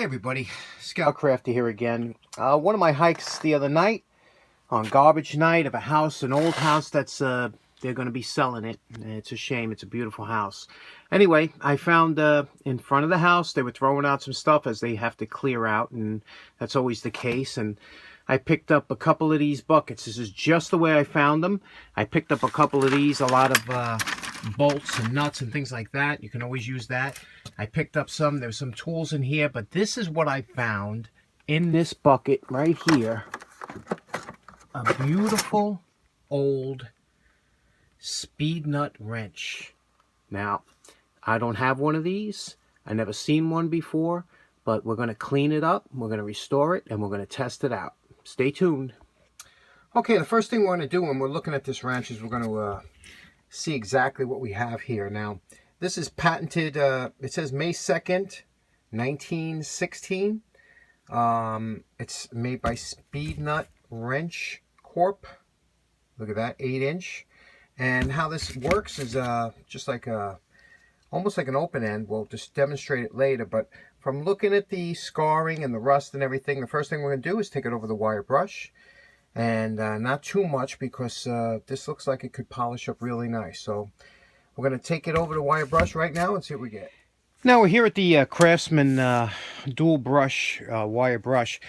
everybody, Scoutcrafter here again. One of my hikes the other night, on garbage night of a house, an old house that's, they're going to be selling it. It's a shame, it's a beautiful house. Anyway, I found in front of the house, they were throwing out some stuff as they have to clear out, and that's always the case. And I picked up a couple of these buckets. This is just the way I found them. I picked up a couple of these, a lot of bolts and nuts and things like that. You can always use that. I picked up some, there's some tools in here, but this is what I found in this bucket right here. A beautiful old SPEEDNUT wrench. Now, I don't have one of these. I never seen one before, but we're going to clean it up, we're going to restore it, and we're going to test it out. Stay tuned. Okay, the first thing we're going to do when we're looking at this wrench is we're going to see exactly what we have here. Now, this is patented, it says May 2nd, 1916. It's made by SPEEDNUT Wrench Corp. Look at that, 8-inch. And how this works is just like almost like an open end. We'll just demonstrate it later, but from looking at the scarring and the rust and everything, the first thing we're going to do is take it over the wire brush. And not too much, because this looks like it could polish up really nice. So we're going to take it over the wire brush right now and see what we get. Now we're here at the Craftsman dual brush wire brush.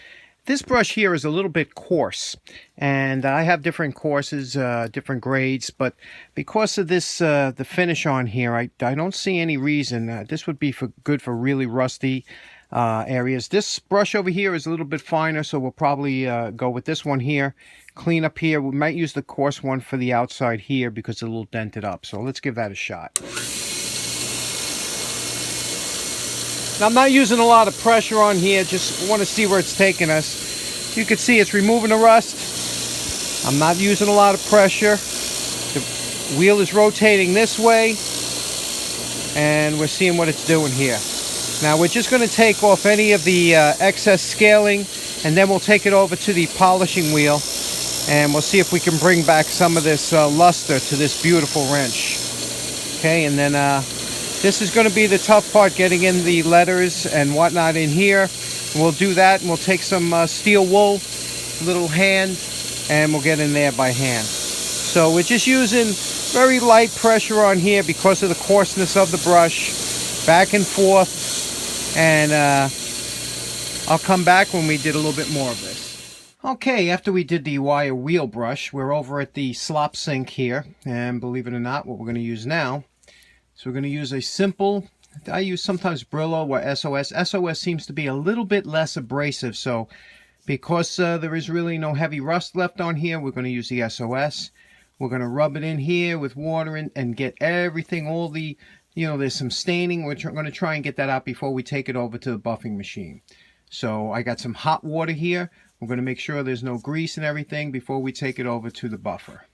This brush here is a little bit coarse, and I have different courses, different grades, but because of this, the finish on here, I don't see any reason. This would be good for really rusty areas. This brush over here is a little bit finer, so we'll probably go with this one here. Clean up here. We might use the coarse one for the outside here because it's a little dented up, so let's give that a shot. Now, I'm not using a lot of pressure on here, just want to see where it's taking us. You can see it's removing the rust. I'm not using a lot of pressure. The wheel is rotating this way, and we're seeing what it's doing here. Now we're just going to take off any of the excess scaling, and then we'll take it over to the polishing wheel, and we'll see if we can bring back some of this luster to this beautiful wrench. Okay, and then this is going to be the tough part, getting in the letters and whatnot in here. We'll do that, and we'll take some steel wool, little hand, and we'll get in there by hand. So we're just using very light pressure on here because of the coarseness of the brush, back and forth, and I'll come back when we did a little bit more of this. Okay, after we did the wire wheel brush, we're over at the slop sink here, and believe it or not, what we're going to use now. So we're going to use a simple, I use sometimes Brillo or SOS. SOS seems to be a little bit less abrasive, so because there is really no heavy rust left on here, we're going to use the SOS. We're going to rub it in here with water and get everything, all the, you know, there's some staining. We're going to try and get that out before we take it over to the buffing machine. So I got some hot water here. We're going to make sure there's no grease and everything before we take it over to the buffer.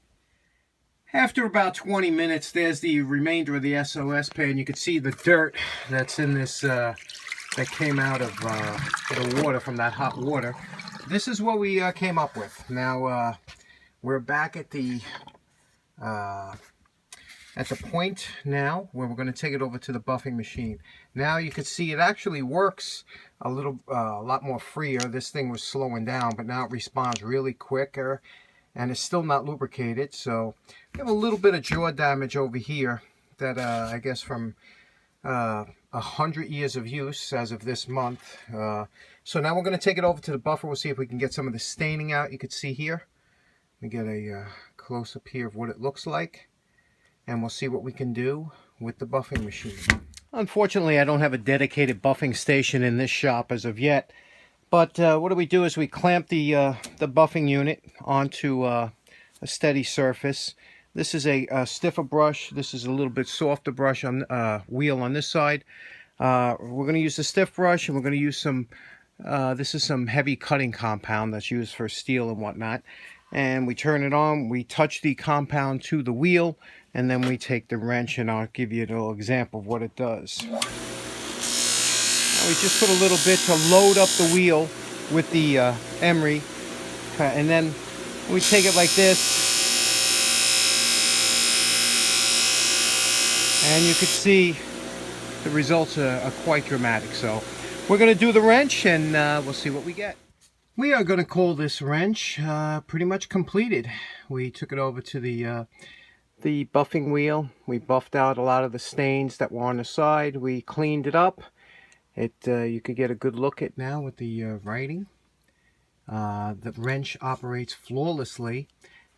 After about 20 minutes, there's the remainder of the SOS pan. You can see the dirt that's in this, that came out of the water from that hot water. This is what we came up with. Now, we're back at the point now where we're going to take it over to the buffing machine. Now you can see it actually works a lot more freer. This thing was slowing down, but now it responds really quicker. And it's still not lubricated, so we have a little bit of jaw damage over here that I guess from 100 years of use as of this month. So now we're going to take it over to the buffer. We'll see if we can get some of the staining out. You can see here. Let me get a close-up here of what it looks like, and we'll see what we can do with the buffing machine. Unfortunately, I don't have a dedicated buffing station in this shop as of yet. But what do we do is we clamp the buffing unit onto a steady surface. This is a stiffer brush. This is a little bit softer brush on wheel on this side. We're going to use the stiff brush, and we're going to use some, this is some heavy cutting compound that's used for steel and whatnot. And we turn it on, we touch the compound to the wheel, and then we take the wrench, and I'll give you a little example of what it does. We just put a little bit to load up the wheel with the emery, and then we take it like this, and you can see the results are quite dramatic. So We're going to do the wrench and we'll see what we get. We are going to call this wrench pretty much completed. We took it over to the buffing wheel. We buffed out a lot of the stains that were on the side. We cleaned it up. You could get a good look at now with the writing. The wrench operates flawlessly.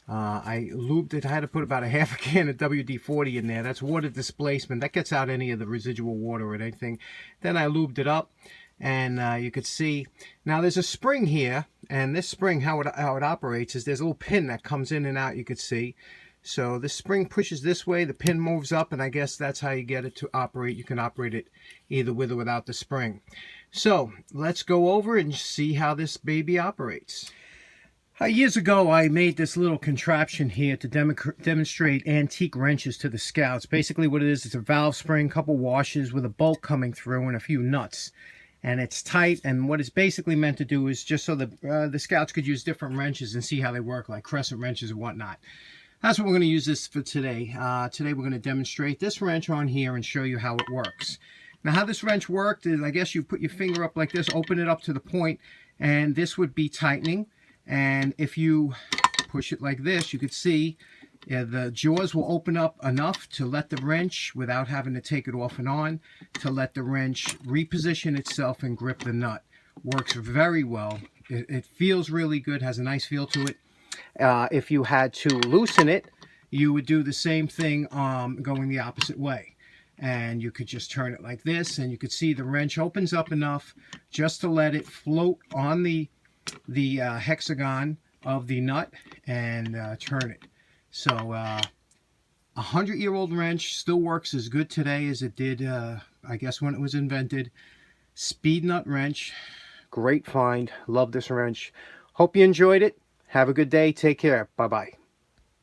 I lubed it. I had to put about a half a can of WD-40 in there. That's water displacement. That gets out any of the residual water or anything. Then I lubed it up, and you could see now there's a spring here, and this spring, how it operates is there's a little pin that comes in and out. You could see. So this spring pushes this way, the pin moves up, and I guess that's how you get it to operate. You can operate it either with or without the spring. So let's go over and see how this baby operates. Years ago, I made this little contraption here to demonstrate antique wrenches to the scouts. Basically what it is, it's a valve spring, couple washers with a bolt coming through and a few nuts. And it's tight, and what it's basically meant to do is just so the scouts could use different wrenches and see how they work, like crescent wrenches and whatnot. That's what we're going to use this for today. Today we're going to demonstrate this wrench on here and show you how it works. Now how this wrench worked is, I guess you put your finger up like this, open it up to the point, and this would be tightening. And if you push it like this, you could see the jaws will open up enough to let the wrench, without having to take it off and on, to let the wrench reposition itself and grip the nut. Works very well. It feels really good, has a nice feel to it. If you had to loosen it, you would do the same thing going the opposite way. And you could just turn it like this, and you could see the wrench opens up enough just to let it float on the hexagon of the nut and turn it. So a 100-year-old wrench still works as good today as it did, I guess, when it was invented. SPEEDNUT wrench. Great find. Love this wrench. Hope you enjoyed it. Have a good day. Take care. Bye-bye.